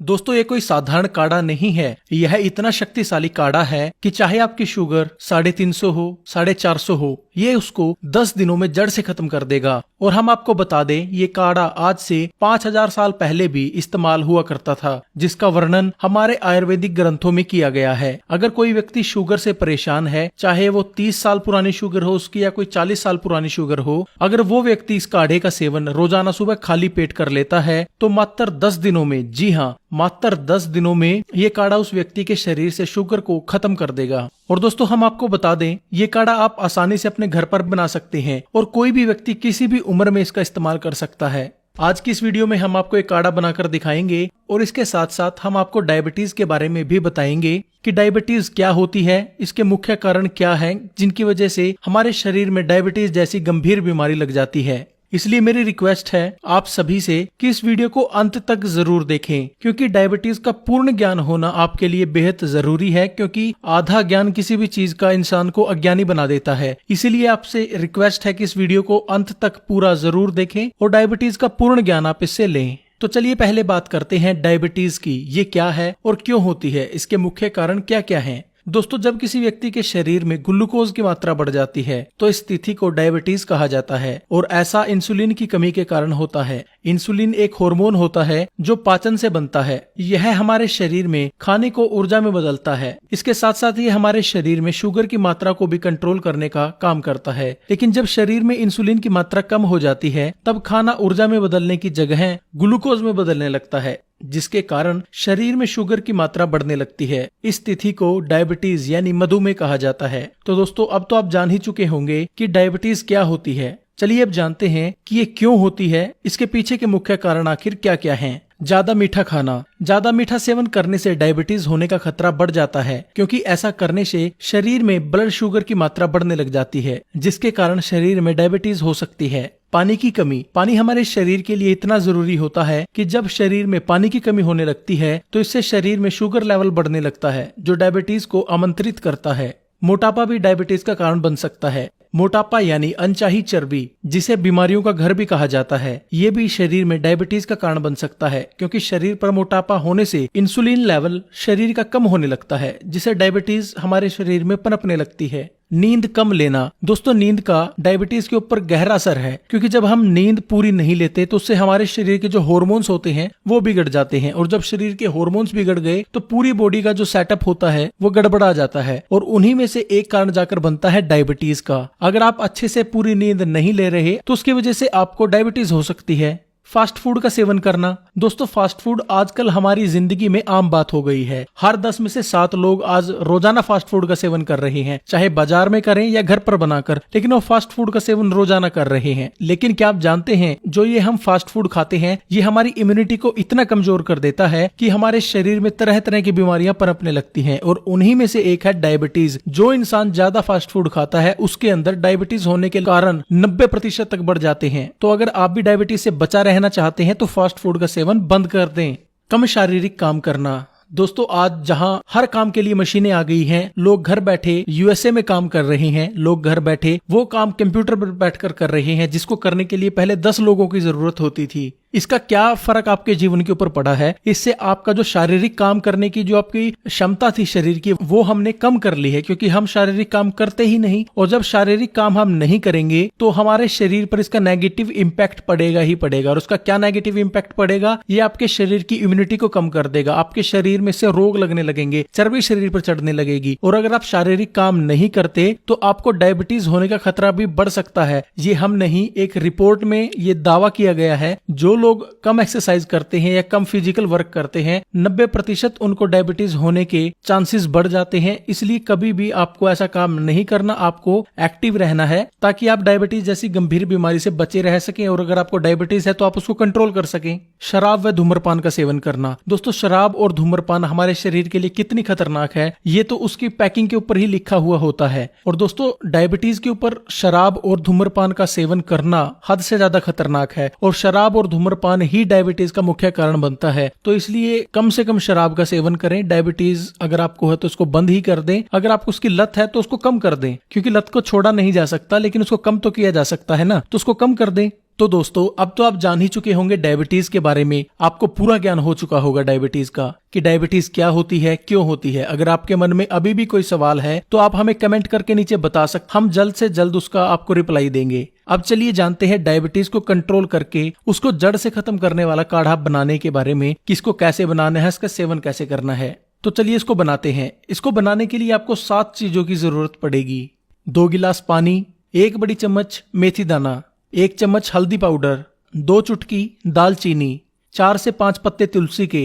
दोस्तों ये कोई साधारण काढ़ा नहीं है, यह इतना शक्तिशाली काढ़ा है कि चाहे आपकी शुगर 350 हो 450 हो, ये उसको 10 दिनों में जड़ से खत्म कर देगा। और हम आपको बता दें ये काढ़ा आज से 5000 साल पहले भी इस्तेमाल हुआ करता था, जिसका वर्णन हमारे आयुर्वेदिक ग्रंथों में किया गया है। अगर कोई व्यक्ति शुगर से परेशान है, चाहे वो 30 साल पुरानी शुगर हो उसकी या कोई 40 साल पुरानी शुगर हो, अगर वो व्यक्ति इस काढ़े का सेवन रोजाना सुबह खाली पेट कर लेता है तो मात्र 10 दिनों में, जी हाँ मात्र 10 दिनों में ये काढ़ा उस व्यक्ति के शरीर से शुगर को खत्म कर देगा। और दोस्तों हम आपको बता दें ये काढ़ा आप आसानी से अपने घर पर बना सकते हैं और कोई भी व्यक्ति किसी भी उम्र में इसका इस्तेमाल कर सकता है। आज की इस वीडियो में हम आपको एक काढ़ा बनाकर दिखाएंगे और इसके साथ साथ हम आपको डायबिटीज के बारे में भी बताएंगे कि डायबिटीज क्या होती है, इसके मुख्य कारण क्या हैं जिनकी वजह से हमारे शरीर में डायबिटीज जैसी गंभीर बीमारी लग जाती है। इसलिए मेरी रिक्वेस्ट है आप सभी से कि इस वीडियो को अंत तक जरूर देखें, क्योंकि डायबिटीज का पूर्ण ज्ञान होना आपके लिए बेहद जरूरी है, क्योंकि आधा ज्ञान किसी भी चीज का इंसान को अज्ञानी बना देता है। इसीलिए आपसे रिक्वेस्ट है कि इस वीडियो को अंत तक पूरा जरूर देखें और डायबिटीज का पूर्ण ज्ञान आप इससे लें। तो चलिए पहले बात करते हैं डायबिटीज की। ये क्या है और क्यों होती है, इसके मुख्य कारण क्या क्या हैं। दोस्तों जब किसी व्यक्ति के शरीर में ग्लूकोज की मात्रा बढ़ जाती है तो इस स्थिति को डायबिटीज कहा जाता है और ऐसा इंसुलिन की कमी के कारण होता है। इंसुलिन एक हार्मोन होता है जो पाचन से बनता है। यह हमारे शरीर में खाने को ऊर्जा में बदलता है। इसके साथ साथ ये हमारे शरीर में शुगर की मात्रा को भी कंट्रोल करने का काम करता है। लेकिन जब शरीर में इंसुलिन की मात्रा कम हो जाती है तब खाना ऊर्जा में बदलने की जगह ग्लूकोज में बदलने लगता है, जिसके कारण शरीर में शुगर की मात्रा बढ़ने लगती है। इस स्थिति को डायबिटीज यानी मधुमेह कहा जाता है। तो दोस्तों अब तो आप जान ही चुके होंगे कि डायबिटीज क्या होती है। चलिए अब जानते हैं कि ये क्यों होती है, इसके पीछे के मुख्य कारण आखिर क्या क्या हैं। ज्यादा मीठा खाना। ज्यादा मीठा सेवन करने से डायबिटीज होने का खतरा बढ़ जाता है, क्योंकि ऐसा करने से शरीर में ब्लड शुगर की मात्रा बढ़ने लग जाती है, जिसके कारण शरीर में डायबिटीज हो सकती है। पानी की कमी। पानी हमारे शरीर के लिए इतना जरूरी होता है कि जब शरीर में पानी की कमी होने लगती है तो इससे शरीर में शुगर लेवल बढ़ने लगता है, जो डायबिटीज को आमंत्रित करता है। मोटापा भी डायबिटीज का कारण बन सकता है। मोटापा यानी अनचाही चर्बी, जिसे बीमारियों का घर भी कहा जाता है, ये भी शरीर में डायबिटीज का कारण बन सकता है, क्योंकि शरीर पर मोटापा होने से इंसुलिन लेवल शरीर का कम होने लगता है, जिसे डायबिटीज हमारे शरीर में पनपने लगती है। नींद कम लेना। दोस्तों नींद का डायबिटीज के ऊपर गहरा असर है, क्योंकि जब हम नींद पूरी नहीं लेते तो उससे हमारे शरीर के जो हार्मोन्स होते हैं वो बिगड़ जाते हैं, और जब शरीर के हार्मोन्स बिगड़ गए तो पूरी बॉडी का जो सेटअप होता है वो गड़बड़ा जाता है, और उन्हीं में से एक कारण जाकर बनता है डायबिटीज का। अगर आप अच्छे से पूरी नींद नहीं ले रहे तो उसकी वजह से आपको डायबिटीज हो सकती है। फास्ट फूड का सेवन करना। दोस्तों फास्ट फूड आजकल हमारी जिंदगी में आम बात हो गई है। हर 10 में से 7 लोग आज रोजाना फास्ट फूड का सेवन कर रहे हैं, चाहे बाजार में करें या घर पर बनाकर, लेकिन वो फास्ट फूड का सेवन रोजाना कर रहे हैं। लेकिन क्या आप जानते हैं जो ये हम फास्ट फूड खाते हैं ये हमारी इम्यूनिटी को इतना कमजोर कर देता है कि हमारे शरीर में तरह तरह की बीमारियां पनपने लगती हैं, और उन्हीं में से एक है डायबिटीज। जो इंसान ज्यादा फास्ट फूड खाता है उसके अंदर डायबिटीज होने के कारण 90% तक बढ़ जाते हैं। तो अगर आप भी डायबिटीज से बचा रहना चाहते हैं तो फास्ट फूड का सेवन बंद कर दें। कम शारीरिक काम करना। दोस्तों आज जहां हर काम के लिए मशीनें आ गई हैं, लोग घर बैठे यूएसए में काम कर रहे हैं, लोग घर बैठे वो काम कंप्यूटर पर बैठकर कर रहे हैं जिसको करने के लिए पहले 10 लोगों की जरूरत होती थी। इसका क्या फर्क आपके जीवन के ऊपर पड़ा है? इससे आपका जो शारीरिक काम करने की जो आपकी क्षमता थी शरीर की वो हमने कम कर ली है, क्योंकि हम शारीरिक काम करते ही नहीं, और जब शारीरिक काम हम नहीं करेंगे तो हमारे शरीर पर इसका नेगेटिव इम्पैक्ट पड़ेगा ही पड़ेगा। और उसका क्या नेगेटिव इम्पैक्ट पड़ेगा? ये आपके शरीर की इम्यूनिटी को कम कर देगा, आपके शरीर में से रोग लगने लगेंगे, चर्बी शरीर पर चढ़ने लगेगी, और अगर आप शारीरिक काम नहीं करते तो आपको डायबिटीज होने का खतरा भी बढ़ सकता है। ये हम नहीं, एक रिपोर्ट में ये दावा किया गया है जो लोग कम एक्सरसाइज करते हैं या कम फिजिकल वर्क करते हैं 90% उनको डायबिटीज होने के चांसेस बढ़ जाते हैं। इसलिए कभी भी आपको ऐसा काम नहीं करना, आपको एक्टिव रहना है ताकि आप डायबिटीज जैसी गंभीर बीमारी से बचे रह सकें, और अगर आपको डायबिटीज है तो आप उसको कंट्रोल कर सकें। शराब व धूम्रपान का सेवन करना। दोस्तों शराब और धूम्रपान हमारे शरीर के लिए कितनी खतरनाक है ये तो उसकी पैकिंग के ऊपर ही लिखा हुआ होता है, और दोस्तों डायबिटीज के ऊपर शराब और धूम्रपान का सेवन करना हद से ज्यादा खतरनाक है, और शराब और धूम्रपान ही डायबिटीज का मुख्य कारण बनता है। तो इसलिए कम से कम शराब का सेवन करें। डायबिटीज अगर आपको है तो उसको बंद ही कर दें, अगर आपको उसकी लत है तो उसको कम कर दें, क्योंकि लत को छोड़ा नहीं जा सकता लेकिन उसको कम तो किया जा सकता है ना, तो उसको कम कर दें। तो दोस्तों अब तो आप जान ही चुके होंगे डायबिटीज के बारे में। आपको पूरा ज्ञान हो चुका होगा डायबिटीज का कि डायबिटीज क्या होती है, क्यों होती है। अगर आपके मन में अभी भी कोई सवाल है तो आप हमें कमेंट करके नीचे बता सकते, हम जल्द से जल्द उसका आपको रिप्लाई देंगे। अब चलिए जानते हैं डायबिटीज को कंट्रोल करके उसको जड़ से खत्म करने वाला काढ़ा बनाने के बारे में, किसको कैसे बनाना है, इसका सेवन कैसे करना है। तो चलिए इसको बनाते हैं। इसको बनाने के लिए आपको 7 चीजों की जरूरत पड़ेगी। 2 गिलास पानी, 1 बड़ी चम्मच मेथी दाना, 1 चम्मच हल्दी पाउडर, 2 चुटकी दालचीनी, 4 से 5 पत्ते तुलसी के,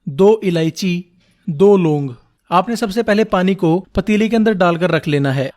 2 इलायची, 2 लौंग। आपने सबसे पहले पानी को पतीले के अंदर डालकर रख लेना है।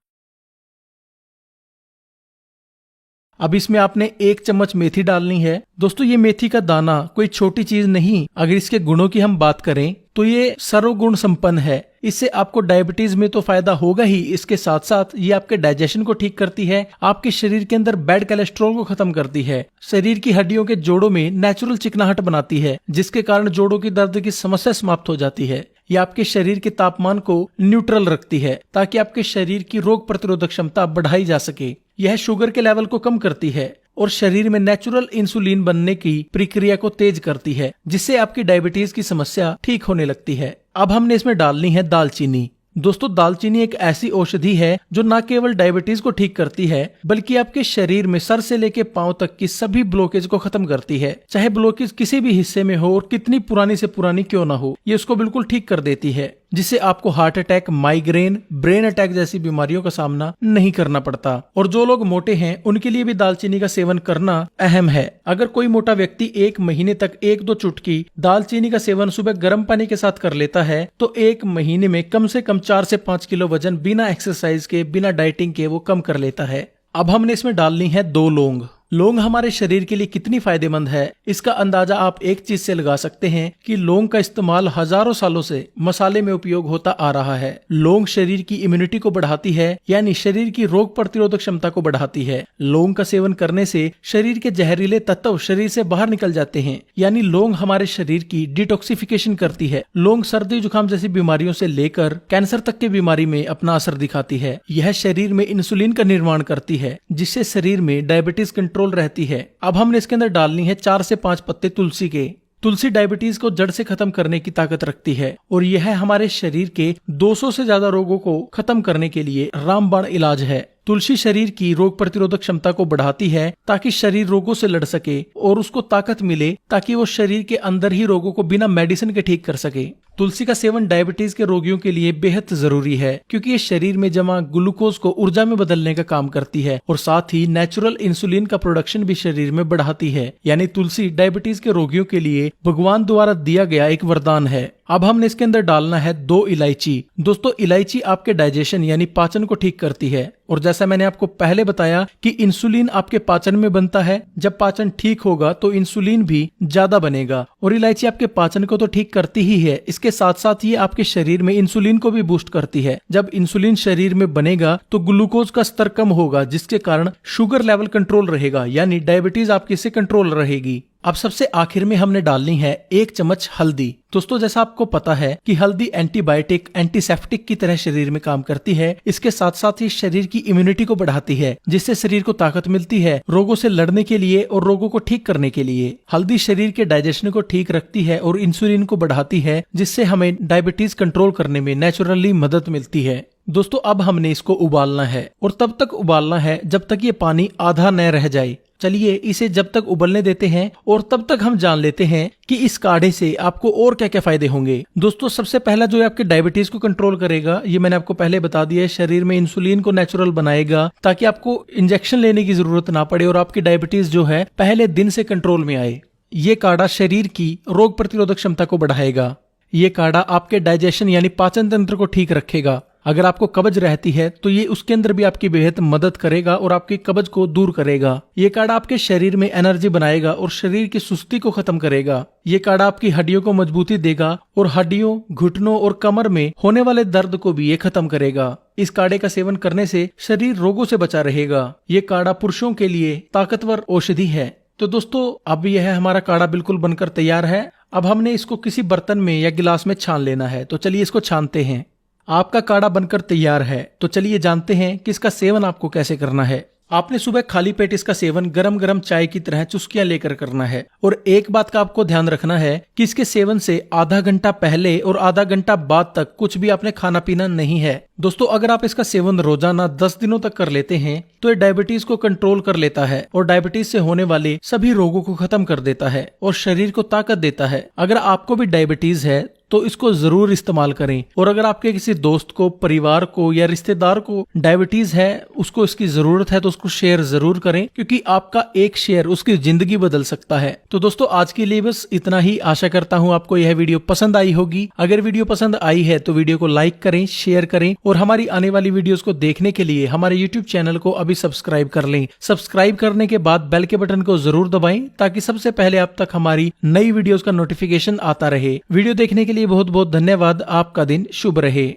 अब इसमें आपने 1 चम्मच मेथी डालनी है। दोस्तों ये मेथी का दाना कोई छोटी चीज नहीं। अगर इसके गुणों की हम बात करें तो ये सर्वगुण संपन्न है। इससे आपको डायबिटीज में तो फायदा होगा ही, इसके साथ साथ ये आपके डाइजेशन को ठीक करती है, आपके शरीर के अंदर बैड कोलेस्ट्रॉल को खत्म करती है, शरीर की हड्डियों के जोड़ों में नेचुरल चिकनाहट बनाती है, जिसके कारण जोड़ों की दर्द की समस्या समाप्त हो जाती है। यह आपके शरीर के तापमान को न्यूट्रल रखती है ताकि आपके शरीर की रोग प्रतिरोधक क्षमता बढ़ाई जा सके। यह शुगर के लेवल को कम करती है और शरीर में नेचुरल इंसुलिन बनने की प्रक्रिया को तेज करती है, जिससे आपकी डायबिटीज की समस्या ठीक होने लगती है। अब हमने इसमें डालनी है दालचीनी। दोस्तों दालचीनी एक ऐसी औषधि है जो न केवल डायबिटीज को ठीक करती है बल्कि आपके शरीर में सर से लेके पांव तक की सभी ब्लॉकेज को खत्म करती है। चाहे ब्लॉकेज किसी भी हिस्से में हो और कितनी पुरानी से पुरानी क्यों ना हो, ये उसको बिल्कुल ठीक कर देती है, जिससे आपको heart attack, migraine, brain attack जैसी बीमारियों का सामना नहीं करना पड़ता। और जो लोग मोटे हैं उनके लिए भी दालचीनी का सेवन करना अहम है। अगर कोई मोटा व्यक्ति 1 महीने तक 1-2 चुटकी दालचीनी का सेवन सुबह गर्म पानी के साथ कर लेता है तो 1 महीने में कम से कम 4 से 5 किलो वजन बिना एक्सरसाइज के, बिना डाइटिंग के वो कम कर लेता है। अब हमने इसमें डालनी है 2 लौंग। लौंग हमारे शरीर के लिए कितनी फायदेमंद है, इसका अंदाजा आप एक चीज से लगा सकते हैं कि लौंग का इस्तेमाल हजारों सालों से मसाले में उपयोग होता आ रहा है। लौंग शरीर की इम्यूनिटी को बढ़ाती है, यानी शरीर की रोग प्रतिरोधक क्षमता को बढ़ाती है। लौंग का सेवन करने से शरीर के जहरीले तत्व शरीर से बाहर निकल जाते हैं, यानी लौंग हमारे शरीर की डिटॉक्सिफिकेशन करती है। लौंग सर्दी जुकाम जैसी बीमारियों से लेकर कैंसर तक की बीमारी में अपना असर दिखाती है। यह शरीर में इंसुलिन का निर्माण करती है, जिससे शरीर में डायबिटीज कंट्रोल रहती है। अब हमने इसके अंदर डालनी है 4 से 5 पत्ते तुलसी के। तुलसी डायबिटीज को जड़ से खत्म करने की ताकत रखती है और यह हमारे शरीर के 200 से ज्यादा रोगों को खत्म करने के लिए रामबाण इलाज है। तुलसी शरीर की रोग प्रतिरोधक क्षमता को बढ़ाती है ताकि शरीर रोगों से लड़ सके और उसको ताकत मिले ताकि वो शरीर के अंदर ही रोगों को बिना मेडिसिन के ठीक कर सके। तुलसी का सेवन डायबिटीज के रोगियों के लिए बेहद जरूरी है क्योंकि ये शरीर में जमा ग्लूकोज को ऊर्जा में बदलने का काम करती है और साथ ही नेचुरल इंसुलिन का प्रोडक्शन भी शरीर में बढ़ाती है। यानी तुलसी डायबिटीज के रोगियों के लिए भगवान द्वारा दिया गया एक वरदान है। अब हमने इसके अंदर डालना है 2 इलायची। दोस्तों इलायची आपके डाइजेशन यानी पाचन को ठीक करती है और जैसा मैंने आपको पहले बताया कि इंसुलिन आपके पाचन में बनता है। जब पाचन ठीक होगा तो इंसुलिन भी ज्यादा बनेगा और इलायची आपके पाचन को तो ठीक करती ही है, इसके साथ साथ ये आपके शरीर में इंसुलिन को भी बूस्ट करती है। जब इंसुलिन शरीर में बनेगा तो ग्लूकोज का स्तर कम होगा, जिसके कारण शुगर लेवल कंट्रोल रहेगा, यानी डायबिटीज आपकी से कंट्रोल रहेगी। अब सबसे आखिर में हमने डालनी है 1 चम्मच हल्दी। दोस्तों जैसा आपको पता है कि हल्दी एंटीबायोटिक, एंटीसेप्टिक की तरह शरीर में काम करती है। इसके साथ साथ ही शरीर की इम्यूनिटी को बढ़ाती है, जिससे शरीर को ताकत मिलती है रोगों से लड़ने के लिए और रोगों को ठीक करने के लिए। हल्दी शरीर के डाइजेशन को ठीक रखती है और इंसुलिन को बढ़ाती है, जिससे हमें डायबिटीज कंट्रोल करने में नेचुरली मदद मिलती है। दोस्तों अब हमने इसको उबालना है और तब तक उबालना है जब तक ये पानी आधा न रह जाए। चलिए इसे जब तक उबलने देते हैं और तब तक हम जान लेते हैं कि इस काढ़े से आपको और क्या क्या फायदे होंगे। दोस्तों सबसे पहला जो है आपके डायबिटीज को कंट्रोल करेगा, ये मैंने आपको पहले बता दिया है। शरीर में इंसुलिन को नेचुरल बनाएगा ताकि आपको इंजेक्शन लेने की जरूरत ना पड़े और आपकी डायबिटीज जो है पहले दिन से कंट्रोल में आए। ये काढ़ा शरीर की रोग प्रतिरोधक क्षमता को बढ़ाएगा। ये काढ़ा आपके डाइजेशन यानी पाचन तंत्र को ठीक रखेगा। अगर आपको कब्ज रहती है तो ये उसके अंदर भी आपकी बेहद मदद करेगा और आपकी कब्ज को दूर करेगा। ये काढ़ा आपके शरीर में एनर्जी बनाएगा और शरीर की सुस्ती को खत्म करेगा। ये काढ़ा आपकी हड्डियों को मजबूती देगा और हड्डियों, घुटनों और कमर में होने वाले दर्द को भी ये खत्म करेगा। इस काढ़े का सेवन करने से शरीर रोगों से बचा रहेगा। ये काढ़ा पुरुषों के लिए ताकतवर औषधि है। तो दोस्तों अब यह हमारा काढ़ा बिल्कुल बनकर तैयार है। अब हमने इसको किसी बर्तन में या गिलास में छान लेना है। तो चलिए इसको छानते हैं। आपका काढ़ा बनकर तैयार है। तो चलिए जानते हैं कि इसका सेवन आपको कैसे करना है। आपने सुबह खाली पेट इसका सेवन गरम गरम चाय की तरह चुस्कियां लेकर करना है। और एक बात का आपको ध्यान रखना है कि इसके सेवन से आधा घंटा पहले और आधा घंटा बाद तक कुछ भी आपने खाना पीना नहीं है। दोस्तों, अगर आप इसका सेवन रोजाना 10 दिनों तक कर लेते हैं तो ये डायबिटीज को कंट्रोल कर लेता है और डायबिटीज से होने वाले सभी रोगों को खत्म कर देता है और शरीर को ताकत देता है। अगर आपको भी डायबिटीज है तो इसको जरूर इस्तेमाल करें। और अगर आपके किसी दोस्त को, परिवार को या रिश्तेदार को डायबिटीज है, उसको इसकी जरूरत है, तो उसको शेयर जरूर करें, क्योंकि आपका एक शेयर उसकी जिंदगी बदल सकता है। तो दोस्तों, आज के लिए बस इतना ही। आशा करता हूँ आपको यह वीडियो पसंद आई होगी। अगर वीडियो पसंद आई है तो वीडियो को लाइक करें, शेयर करें और हमारी आने वाली वीडियोस को देखने के लिए हमारे YouTube चैनल को अभी सब्सक्राइब कर लें। सब्सक्राइब करने के बाद बेल के बटन को जरूर दबाएं ताकि सबसे पहले आप तक हमारी नई वीडियोस का नोटिफिकेशन आता रहे। वीडियो देखने के लिए बहुत बहुत धन्यवाद। आपका दिन शुभ रहे।